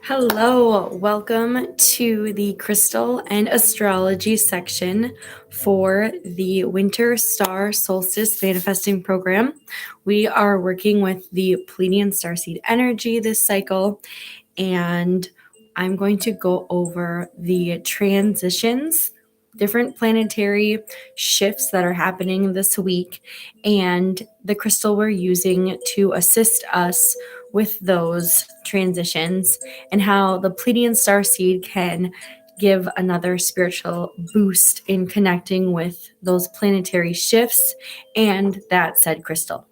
Hello, welcome to the crystal and astrology section for the winter star solstice manifesting program. We are working with the Pleiadian starseed energy this cycle, and I'm going to go over the transitions, different planetary shifts that are happening this week, and the crystal we're using to assist us with those transitions, and how the Pleiadian starseed can give another spiritual boost in connecting with those planetary shifts and that said crystal.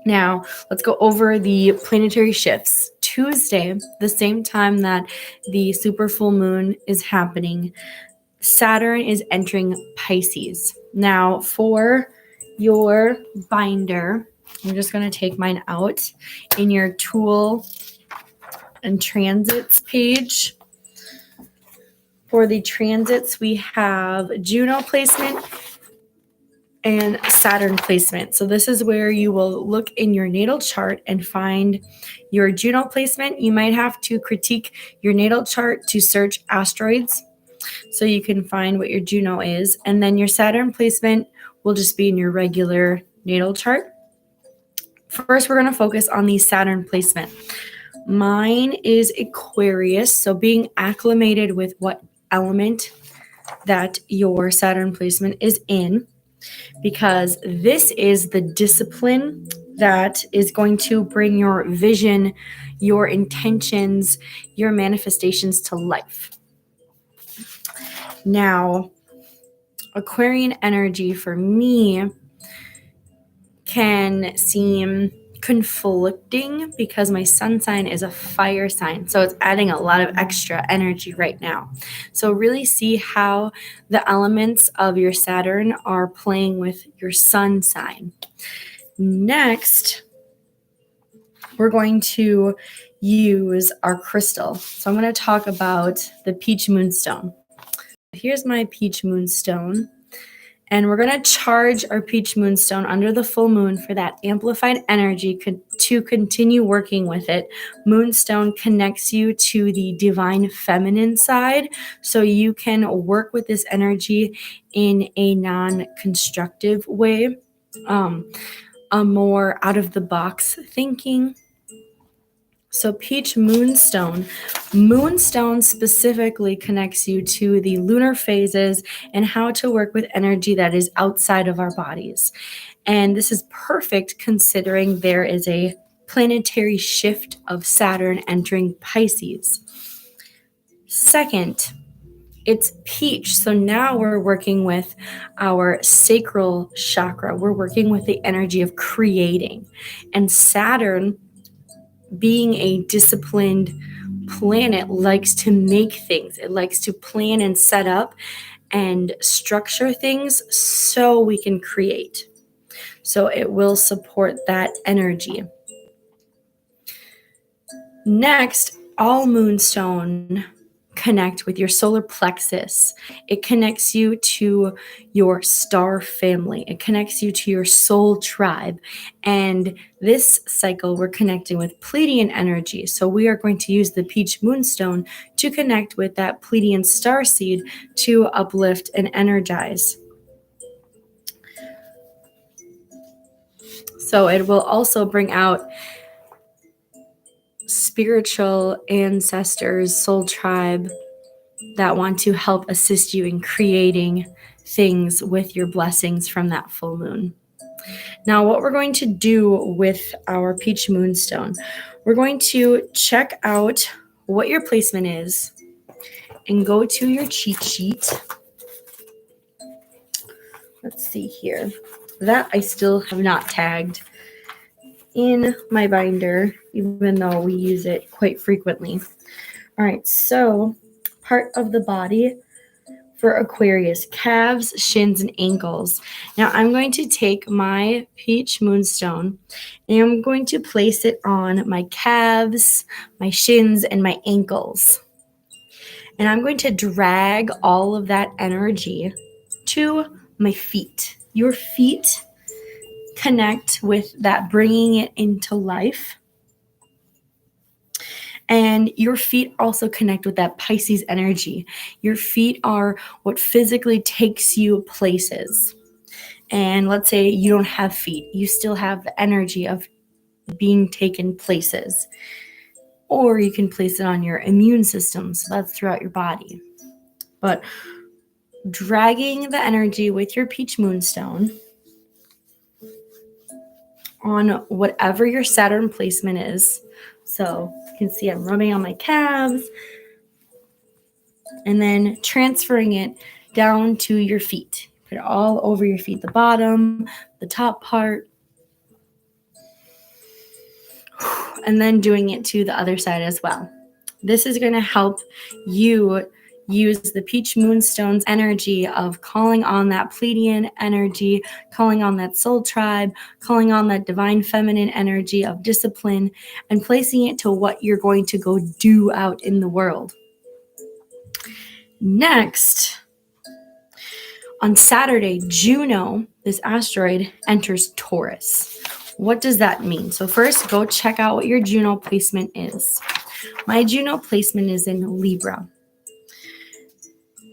Now, let's go over the planetary shifts. Tuesday, the same time that the super full moon is happening, Saturn is entering Pisces. Now, for your binder, I'm just going to take mine out in your tool and transits page. For the transits, we have Juno placement and Saturn placement. So this is where you will look in your natal chart and find your Juno placement. You might have to critique your natal chart to search asteroids so you can find what your Juno is. And then your Saturn placement will just be in your regular natal chart. First, we're going to focus on the Saturn placement. Mine is Aquarius, so being acclimated with what element that your Saturn placement is in, because this is the discipline that is going to bring your vision, your intentions, your manifestations to life. Now, Aquarian energy for me can seem conflicting because my sun sign is a fire sign, so it's adding a lot of extra energy right now. So really see how the elements of your Saturn are playing with your sun sign. Next, we're going to use our crystal. So I'm going to talk about the peach moonstone. Here's my peach moonstone. And we're going to charge our peach moonstone under the full moon for that amplified energy to continue working with it. Moonstone connects you to the divine feminine side, so you can work with this energy in a non-constructive way, a more out-of-the-box thinking. So peach moonstone specifically connects you to the lunar phases and how to work with energy that is outside of our bodies. And this is perfect considering there is a planetary shift of Saturn entering Pisces. Second, it's peach. So now we're working with our sacral chakra. We're working with the energy of creating. And Saturn, being a disciplined planet, likes to make things. It likes to plan and set up and structure things so we can create. So it will support that energy. Next, all moonstone connect with your solar plexus. It connects you to your star family. It connects you to your soul tribe. And this cycle, we're connecting with Pleiadian energy. So we are going to use the peach moonstone to connect with that Pleiadian starseed to uplift and energize. So it will also bring out spiritual ancestors, soul tribe that want to help assist you in creating things with your blessings from that full moon. Now, what we're going to do with our peach moonstone, we're going to check out what your placement is and go to your cheat sheet. Let's see here. That I still have not tagged in my binder, even though we use it quite frequently. All right, so part of the body for Aquarius: calves, shins, and ankles. Now I'm going to take my peach moonstone and I'm going to place it on my calves, my shins, and my ankles. And I'm going to drag all of that energy to my feet. Your feet connect with that, bringing it into life. And your feet also connect with that Pisces energy. Your feet are what physically takes you places. And let's say you don't have feet, you still have the energy of being taken places. Or you can place it on your immune system, so that's throughout your body. But dragging the energy with your peach moonstone on whatever your Saturn placement is. So you can see I'm rubbing on my calves and then transferring it down to your feet. Put it all over your feet, the bottom, the top part, and then doing it to the other side as well. This is going to help you use the peach moonstone's energy of calling on that Pleiadian energy, calling on that soul tribe, calling on that divine feminine energy of discipline, and placing it to what you're going to go do out in the world. Next, on Saturday, Juno, this asteroid, enters Taurus. What does that mean? So first, go check out what your Juno placement is. My Juno placement is in Libra.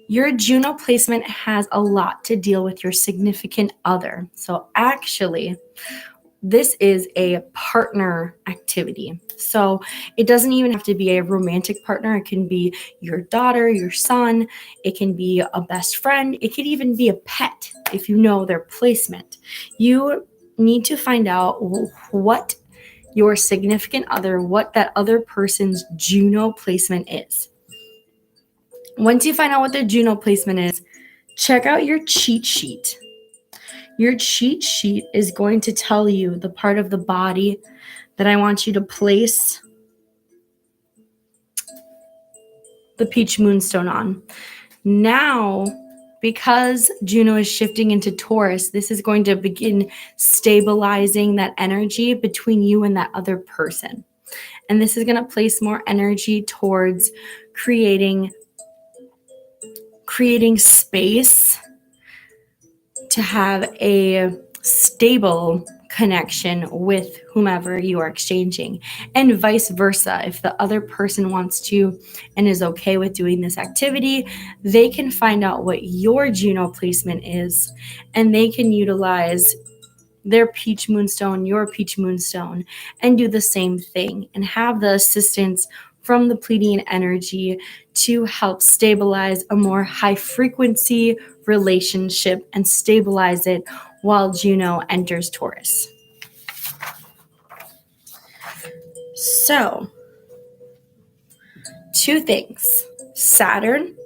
Your Juno placement has a lot to deal with your significant other. So actually, this is a partner activity. So it doesn't even have to be a romantic partner. It can be your daughter, your son. It can be a best friend. It could even be a pet if you know their placement. You need to find out what your significant other, what that other person's Juno placement is. Once you find out what their Juno placement is, check out your cheat sheet. Your cheat sheet is going to tell you the part of the body that I want you to place the peach moonstone on. Now, because Juno is shifting into Taurus, this is going to begin stabilizing that energy between you and that other person. And this is going to place more energy towards creating space to have a stable connection with whomever you are exchanging, and vice versa. If the other person wants to and is okay with doing this activity, they can find out what your Juno placement is, and they can utilize their peach moonstone, your peach moonstone, and do the same thing and have the assistance from the Pleiadian energy to help stabilize a more high frequency relationship and stabilize it while Juno enters Taurus. So, two things. Saturn,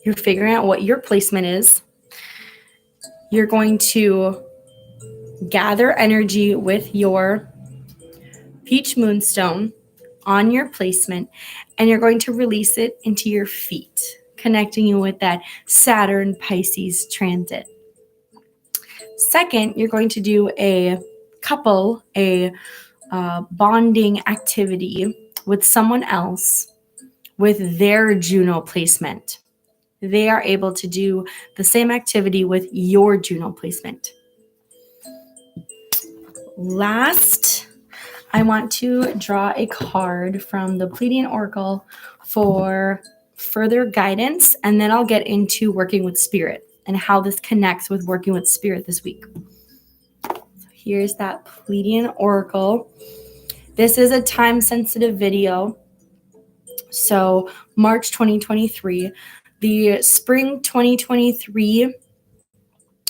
you're figuring out what your placement is. You're going to gather energy with your peach moonstone on your placement, and you're going to release it into your feet, connecting you with that Saturn Pisces transit. Second, you're going to do a bonding activity with someone else with their Juno placement. They are able to do the same activity with your Juno placement. Last, I want to draw a card from the Pleiadian Oracle for further guidance, and then I'll get into working with spirit and how this connects with working with spirit this week. So here's that Pleiadian Oracle. This is a time-sensitive video. So March 2023, the spring 2023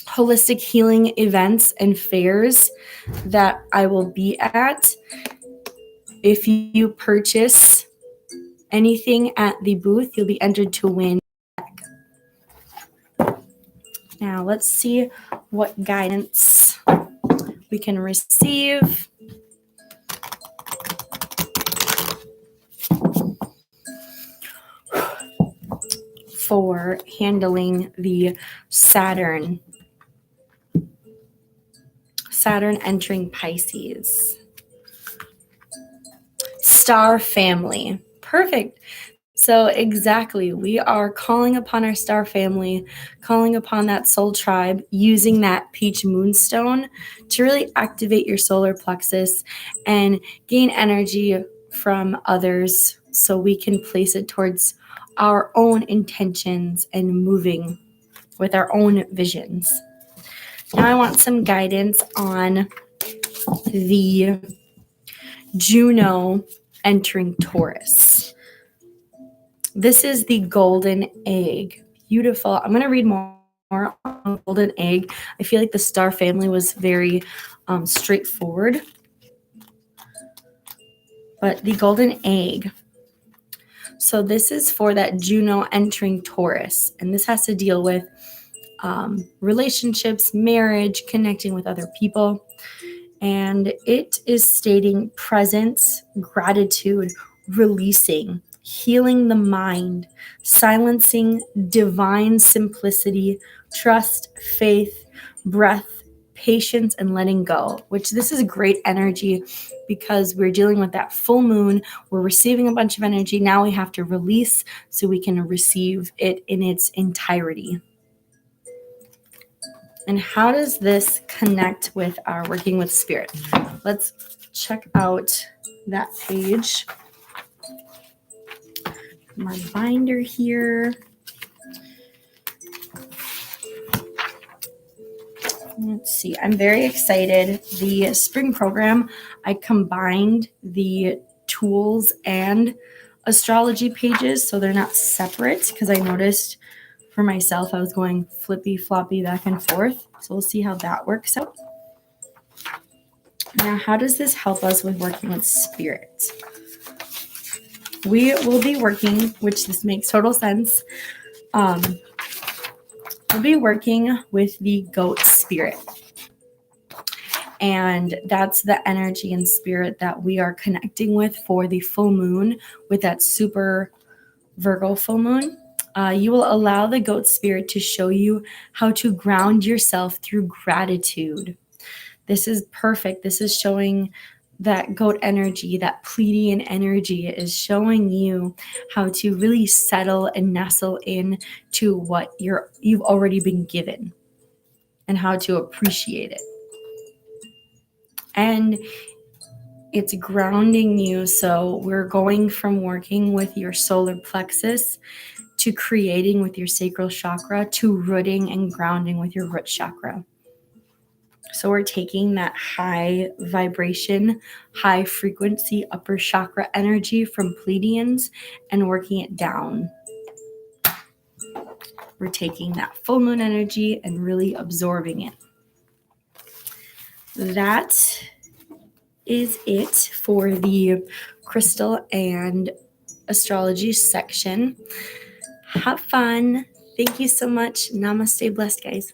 holistic healing events and fairs that I will be at. If you purchase anything at the booth, you'll be entered to win. Now let's see what guidance we can receive. For handling the Saturn entering Pisces. Star family. Perfect. So exactly, we are calling upon our star family, calling upon that soul tribe, using that peach moonstone to really activate your solar plexus and gain energy from others so we can place it towards our own intentions and moving with our own visions. Now I want some guidance on the Juno entering Taurus. This is the golden egg. Beautiful. I'm going to read more on golden egg. I feel like the star family was very straightforward. But the golden egg. So this is for that Juno entering Taurus. And this has to deal with relationships, marriage, connecting with other people. And it is stating presence, gratitude, releasing, healing the mind, silencing divine simplicity, trust, faith, breath, patience, and letting go, which this is great energy because we're dealing with that full moon. We're receiving a bunch of energy. Now we have to release so we can receive it in its entirety. And how does this connect with our working with spirit? Let's check out that page. My binder here. Let's see. I'm very excited. The spring program, I combined the tools and astrology pages so they're not separate because I noticed for myself I was going flippy floppy back and forth. So we'll see how that works out. Now, how does this help us with working with spirit? We will be working, which this makes total sense. We'll be working with the goat spirit. And that's the energy and spirit that we are connecting with for the full moon, with that super Virgo full moon. You will allow the goat spirit to show you how to ground yourself through gratitude. This is perfect. This is showing that goat energy, that Pleiadian energy is showing you how to really settle and nestle in to what you've already been given and how to appreciate it. And it's grounding you. So we're going from working with your solar plexus to creating with your sacral chakra to rooting and grounding with your root chakra. So we're taking that high vibration, high frequency upper chakra energy from Pleiadians and working it down. We're taking that full moon energy and really absorbing it. That is it for the crystal and astrology section. Have fun. Thank you so much. Namaste, blessed guys.